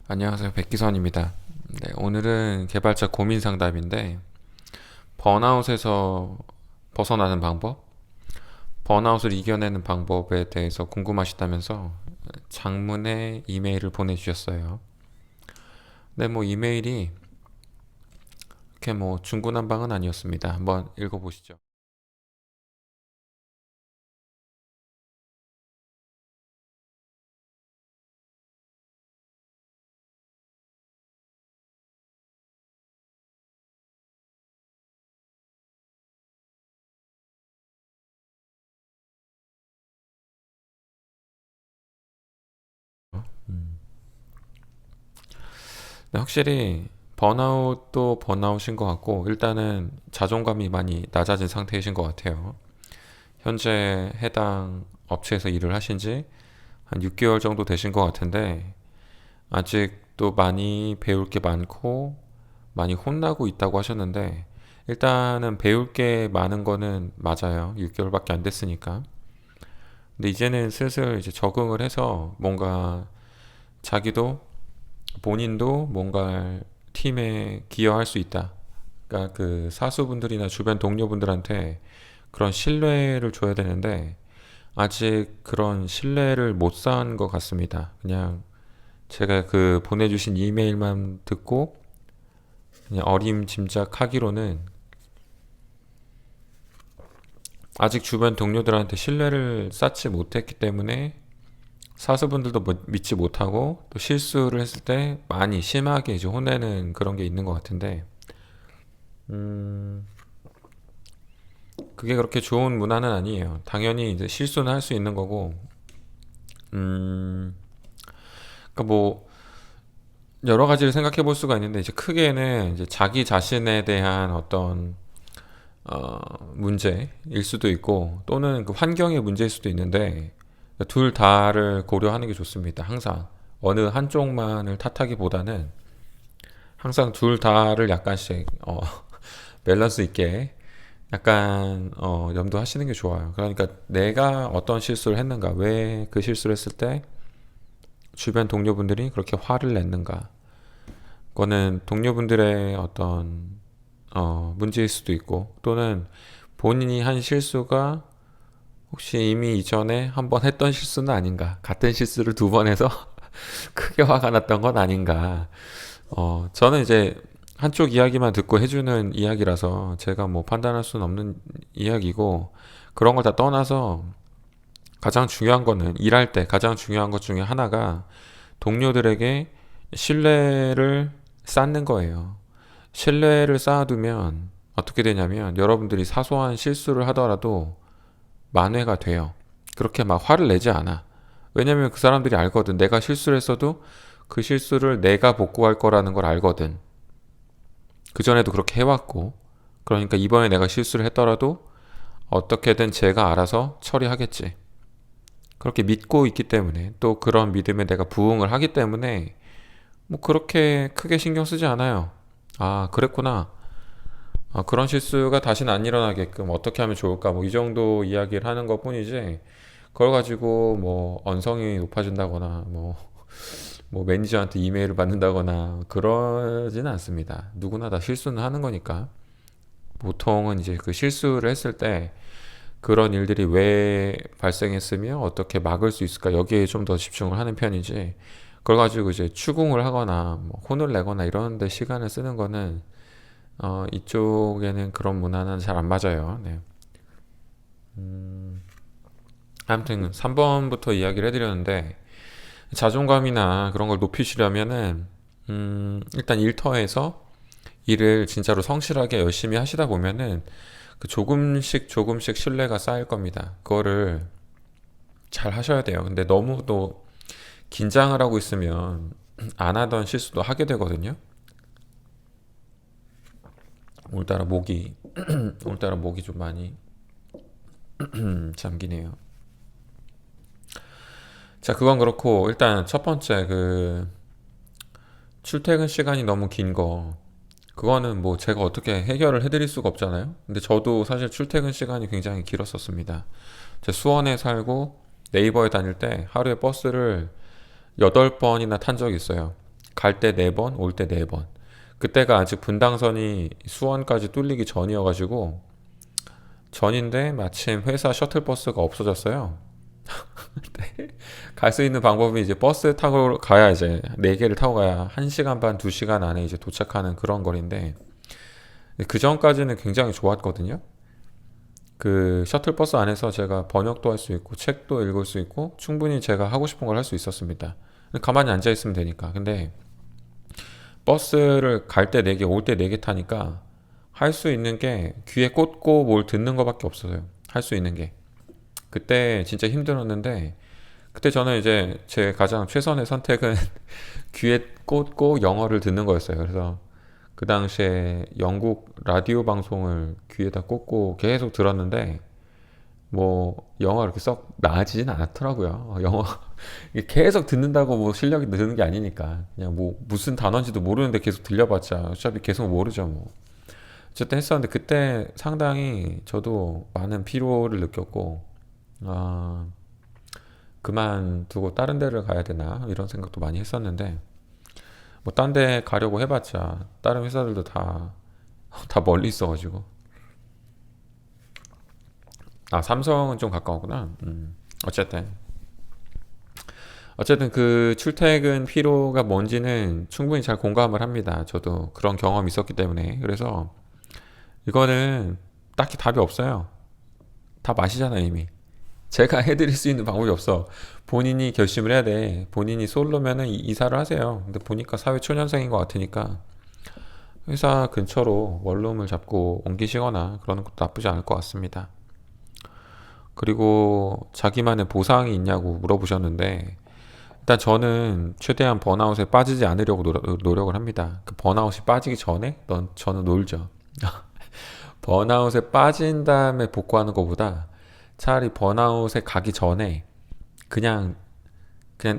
안녕하세요. 백기선입니다. 네, 오늘은 개발자 고민 상담인데, 번아웃에서 벗어나는 방법, 번아웃을 이겨내는 방법에 대해서 궁금하시다면서 장문의 이메일을 보내주셨어요. 네, 뭐 이메일이 그렇게 뭐 중구난방은 아니었습니다. 한번 읽어보시죠. 네, 확실히 번아웃도 번아웃인 것 같고, 일단은 자존감이 많이 낮아진 상태이신 것 같아요. 현재 해당 업체에서 일을 하신 지 한 6개월 정도 되신 것 같은데, 아직도 많이 배울 게 많고 많이 혼나고 있다고 하셨는데, 일단은 배울 게 많은 거는 맞아요. 6개월밖에 안 됐으니까. 근데 이제는 슬슬 이제 적응을 해서 뭔가 자기도 본인도 뭔가 팀에 기여할 수 있다. 그러니까 그 사수분들이나 주변 동료분들한테 그런 신뢰를 줘야 되는데 아직 그런 신뢰를 못 쌓은 것 같습니다. 그냥 제가 그 보내주신 이메일만 듣고 그냥 어림짐작하기로는 아직 주변 동료들한테 신뢰를 쌓지 못했기 때문에 사수분들도 믿지 못하고 또 실수를 했을 때 많이 심하게 이제 혼내는 그런 게 있는 것 같은데, 음, 그게 그렇게 좋은 문화는 아니에요. 당연히 이제 실수는 할 수 있는 거고, 음, 그러니까 뭐 여러 가지를 생각해 볼 수가 있는데 이제 크게는 이제 자기 자신에 대한 어떤 문제일 수도 있고 또는 그 환경의 문제일 수도 있는데 둘 다를 고려하는 게 좋습니다. 항상 어느 한쪽만을 탓하기보다는 항상 둘 다를 약간씩 밸런스 있게 약간 염두하시는 게 좋아요. 그러니까 내가 어떤 실수를 했는가, 왜 그 실수를 했을 때 주변 동료분들이 그렇게 화를 냈는가, 그거는 동료분들의 어떤 문제일 수도 있고 또는 본인이 한 실수가 혹시 이미 이전에 한 번 했던 실수는 아닌가, 같은 실수를 두 번 해서 크게 화가 났던 건 아닌가. 저는 이제 한쪽 이야기만 듣고 해주는 이야기라서 제가 뭐 판단할 수는 없는 이야기고, 그런 걸 다 떠나서 가장 중요한 거는 일할 때 가장 중요한 것 중에 하나가 동료들에게 신뢰를 쌓는 거예요. 신뢰를 쌓아두면 어떻게 되냐면 여러분들이 사소한 실수를 하더라도 만회가 돼요. 그렇게 막 화를 내지 않아. 왜냐면 그 사람들이 알거든. 내가 실수를 했어도 그 실수를 내가 복구할 거라는 걸 알거든. 그전에도 그렇게 해왔고. 그러니까 이번에 내가 실수를 했더라도 어떻게든 제가 알아서 처리하겠지. 그렇게 믿고 있기 때문에 또 그런 믿음에 내가 부응을 하기 때문에 뭐 그렇게 크게 신경 쓰지 않아요. 아, 그랬구나. 아, 그런 실수가 다시는 안 일어나게끔 어떻게 하면 좋을까? 뭐 이 정도 이야기를 하는 것 뿐이지, 그걸 가지고 뭐 언성이 높아진다거나 뭐 매니저한테 이메일을 받는다거나 그러지는 않습니다. 누구나 다 실수는 하는 거니까. 보통은 이제 그 실수를 했을 때 그런 일들이 왜 발생했으며 어떻게 막을 수 있을까 여기에 좀 더 집중을 하는 편이지, 그걸 가지고 이제 추궁을 하거나 뭐 혼을 내거나 이런 데 시간을 쓰는 거는 이쪽에는 그런 문화는 잘 안 맞아요. 네. 아무튼 3번부터 이야기를 해드렸는데, 자존감이나 그런 걸 높이시려면은 일단 일터에서 일을 진짜로 성실하게 열심히 하시다 보면은 그 조금씩 조금씩 신뢰가 쌓일 겁니다. 그거를 잘 하셔야 돼요. 근데 너무 또 긴장을 하고 있으면 안 하던 실수도 하게 되거든요. 오늘따라 목이 오늘따라 목이 좀 많이 잠기네요. 자, 그건 그렇고 일단 첫 번째 그 출퇴근 시간이 너무 긴 거, 그거는 뭐 제가 어떻게 해결을 해드릴 수가 없잖아요. 근데 저도 사실 출퇴근 시간이 굉장히 길었었습니다. 제 수원에 살고 네이버에 다닐 때 하루에 버스를 8번이나 탄 적이 있어요. 갈 때 4번, 올 때 4번. 그때가 아직 분당선이 수원까지 뚫리기 전이어가지고 전인데 마침 회사 셔틀버스가 없어졌어요. 갈 수 있는 방법이 이제 버스 타고 가야 이제 4개를 타고 가야 1시간 반, 2시간 안에 이제 도착하는 그런 거리인데 그 전까지는 굉장히 좋았거든요. 그 셔틀버스 안에서 제가 번역도 할 수 있고 책도 읽을 수 있고 충분히 제가 하고 싶은 걸 할 수 있었습니다. 가만히 앉아 있으면 되니까. 근데 버스를 갈 때 4개, 올 때 4개 타니까 할 수 있는 게 귀에 꽂고 뭘 듣는 거밖에 없어요. 할 수 있는 게. 그때 진짜 힘들었는데 그때 저는 이제 제 가장 최선의 선택은 귀에 꽂고 영어를 듣는 거였어요. 그래서 그 당시에 영국 라디오 방송을 귀에다 꽂고 계속 들었는데 뭐 영어가 그렇게 썩 나아지진 않았더라고요. 영어 이게 계속 듣는다고 뭐 실력이 느는 게 아니니까 그냥 뭐 무슨 단어인지도 모르는데 계속 들려봤자 어차피 계속 모르죠 뭐. 어쨌든 했었는데 그때 상당히 저도 많은 피로를 느꼈고 아 그만두고 다른 데를 가야 되나 이런 생각도 많이 했었는데 뭐 딴 데 가려고 해봤자 다른 회사들도 다 멀리 있어가지고 아 삼성은 좀 가까웠구나. 어쨌든 그 출퇴근 피로가 뭔지는 충분히 잘 공감을 합니다. 저도 그런 경험이 있었기 때문에 그래서 이거는 딱히 답이 없어요. 다 마시잖아 이미. 제가 해드릴 수 있는 방법이 없어. 본인이 결심을 해야 돼. 본인이 솔로면은 이사를 하세요. 근데 보니까 사회 초년생인 것 같으니까 회사 근처로 원룸을 잡고 옮기시거나 그러는 것도 나쁘지 않을 것 같습니다. 그리고 자기만의 보상이 있냐고 물어보셨는데 일단 저는 최대한 번아웃에 빠지지 않으려고 노력을 합니다. 그 번아웃이 빠지기 전에 저는 놀죠. 번아웃에 빠진 다음에 복구하는 것보다 차라리 번아웃에 가기 전에 그냥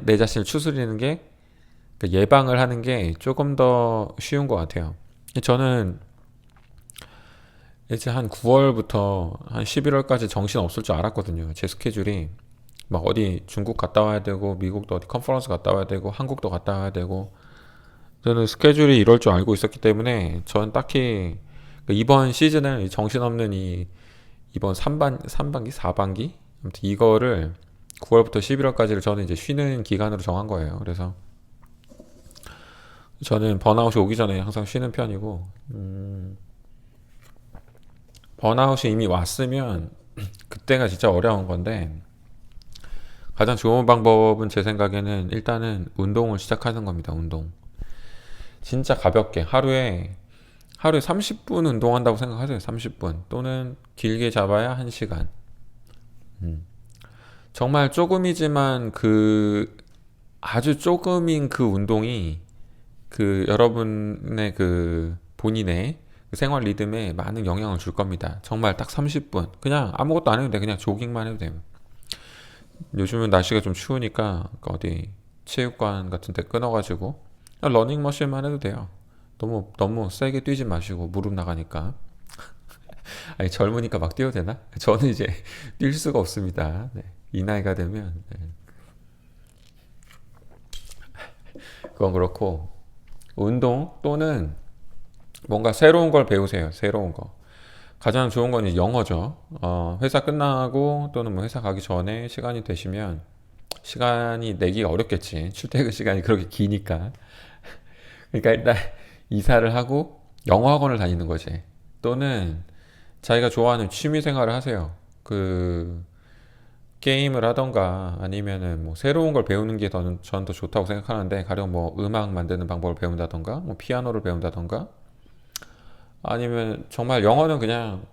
내 자신을 추스리는 게 그러니까 예방을 하는 게 조금 더 쉬운 것 같아요. 저는 이제 한 9월부터 한 11월까지 정신 없을 줄 알았거든요. 제 스케줄이 막 어디 중국 갔다 와야 되고 미국도 어디 컨퍼런스 갔다 와야 되고 한국도 갔다 와야 되고 저는 스케줄이 이럴 줄 알고 있었기 때문에 저는 딱히 이번 시즌을 정신없는 이번 3반기, 4반기 아무튼 이거를 9월부터 11월까지를 저는 이제 쉬는 기간으로 정한 거예요. 그래서 저는 번아웃이 오기 전에 항상 쉬는 편이고 번아웃이 이미 왔으면 그때가 진짜 어려운 건데 가장 좋은 방법은 제 생각에는 일단은 운동을 시작하는 겁니다. 운동. 진짜 가볍게 하루에 30분 운동한다고 생각하세요. 30분 또는 길게 잡아야 1시간. 정말 조금이지만 그 아주 조금인 그 운동이 그 여러분의 그 본인의 그 생활 리듬에 많은 영향을 줄 겁니다. 정말 딱 30분. 그냥 아무것도 안 해도 돼. 그냥 조깅만 해도 돼요. 요즘은 날씨가 좀 추우니까 어디 체육관 같은 데 끊어가지고 러닝머신만 해도 돼요. 너무 세게 뛰지 마시고 무릎 나가니까. 아니 젊으니까 막 뛰어도 되나? 저는 이제 뛸 수가 없습니다. 네. 이 나이가 되면 네. 그건 그렇고 운동 또는 뭔가 새로운 걸 배우세요. 새로운 거. 가장 좋은 건 이제 영어죠. 회사 끝나고 또는 뭐 회사 가기 전에 시간이 되시면 시간이 내기가 어렵겠지. 출퇴근 시간이 그렇게 기니까. 그러니까 일단 이사를 하고 영어 학원을 다니는 거지. 또는 자기가 좋아하는 취미 생활을 하세요. 그 게임을 하던가 아니면은 뭐 새로운 걸 배우는 게 저는 더 좋다고 생각하는데 가령 뭐 음악 만드는 방법을 배운다던가 뭐 피아노를 배운다던가 아니면 정말 영어는 그냥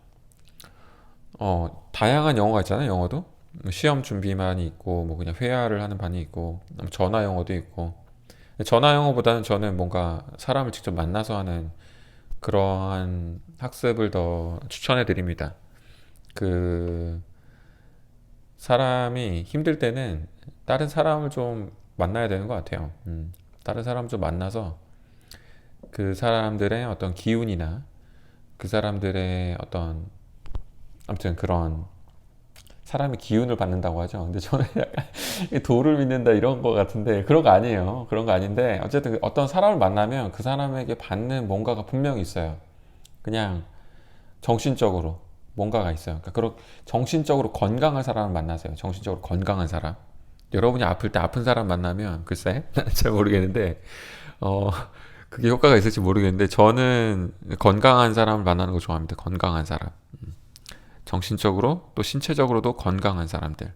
다양한 영어가 있잖아요. 영어도 시험 준비만이 있고 뭐 그냥 회화를 하는 반이 있고 전화 영어도 있고 전화 영어보다는 저는 뭔가 사람을 직접 만나서 하는 그러한 학습을 더 추천해 드립니다. 그 사람이 힘들 때는 다른 사람을 좀 만나야 되는 것 같아요. 다른 사람 좀 만나서 그 사람들의 어떤 기운이나 그 사람들의 어떤 아무튼 그런 사람이 기운을 받는다고 하죠. 근데 저는 약간 도를 믿는다 이런 거 같은데 그런 거 아니에요. 그런 거 아닌데 어쨌든 어떤 사람을 만나면 그 사람에게 받는 뭔가가 분명히 있어요. 그냥 정신적으로 뭔가가 있어요. 그러니까 그런 정신적으로 건강한 사람을 만나세요. 정신적으로 건강한 사람. 여러분이 아플 때 아픈 사람 만나면 글쎄 잘 모르겠는데 어 그게 효과가 있을지 모르겠는데 저는 건강한 사람을 만나는 거 좋아합니다. 건강한 사람. 정신적으로 또 신체적으로도 건강한 사람들.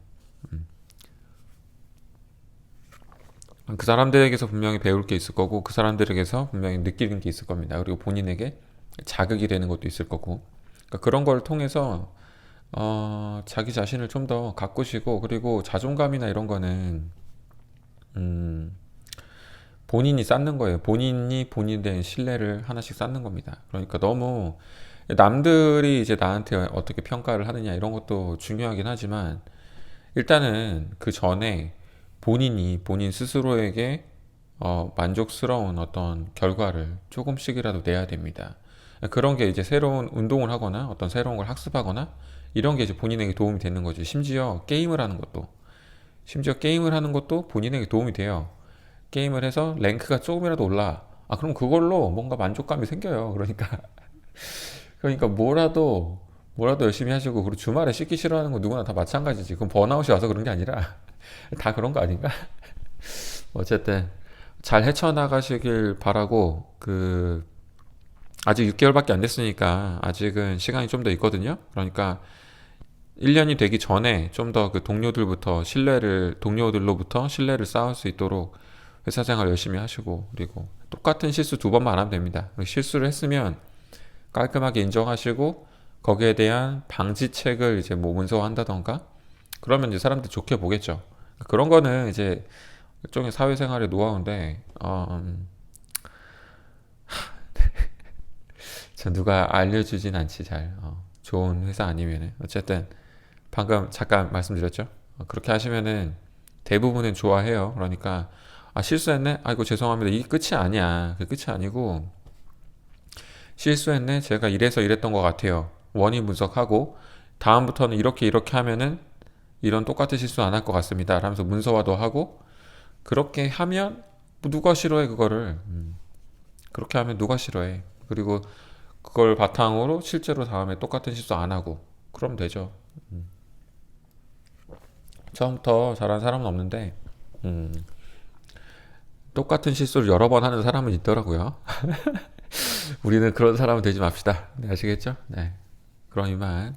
그 사람들에게서 분명히 배울 게 있을 거고 그 사람들에게서 분명히 느끼는 게 있을 겁니다. 그리고 본인에게 자극이 되는 것도 있을 거고 그러니까 그런 걸 통해서 자기 자신을 좀 더 가꾸시고 그리고 자존감이나 이런 거는 음, 본인이 쌓는 거예요. 본인이 본인에 대한 신뢰를 하나씩 쌓는 겁니다. 그러니까 너무 남들이 이제 나한테 어떻게 평가를 하느냐 이런 것도 중요하긴 하지만 일단은 그 전에 본인이 본인 스스로에게 만족스러운 어떤 결과를 조금씩이라도 내야 됩니다. 그런 게 이제 새로운 운동을 하거나 어떤 새로운 걸 학습하거나 이런 게 이제 본인에게 도움이 되는 거죠. 심지어 게임을 하는 것도 본인에게 도움이 돼요. 게임을 해서 랭크가 조금이라도 올라. 아, 그럼 그걸로 뭔가 만족감이 생겨요. 그러니까 뭐라도 열심히 하시고, 그리고 주말에 씻기 싫어하는 거 누구나 다 마찬가지지. 그건 번아웃이 와서 그런 게 아니라 다 그런 거 아닌가? 어쨌든 잘 헤쳐나가시길 바라고, 아직 6개월밖에 안 됐으니까 아직은 시간이 좀 더 있거든요. 그러니까 1년이 되기 전에 좀 더 그 동료들로부터 신뢰를 쌓을 수 있도록 회사 생활 열심히 하시고, 그리고 똑같은 실수 두 번만 안 하면 됩니다. 실수를 했으면 깔끔하게 인정하시고, 거기에 대한 방지책을 이제 뭐 문서화한다던가, 그러면 이제 사람들이 좋게 보겠죠. 그런 거는 이제 일종의 사회생활의 노하우인데, 전 누가 알려주진 않지, 잘. 좋은 회사 아니면은. 어쨌든, 방금 잠깐 말씀드렸죠. 그렇게 하시면은 대부분은 좋아해요. 그러니까, 아, 실수했네? 아이고, 죄송합니다. 이게 끝이 아니야. 그게 끝이 아니고, 실수했네? 제가 이래서 이랬던 것 같아요. 원인 분석하고, 다음부터는 이렇게 하면은 이런 똑같은 실수 안 할 것 같습니다. 라면서 문서화도 하고, 그렇게 하면 누가 싫어해, 그거를. 그렇게 하면 누가 싫어해. 그리고 그걸 바탕으로 실제로 다음에 똑같은 실수 안 하고, 그럼 되죠. 처음부터 잘하는 사람은 없는데, 음, 똑같은 실수를 여러 번 하는 사람은 있더라고요. 우리는 그런 사람은 되지 맙시다. 네, 아시겠죠? 네. 그럼 이만.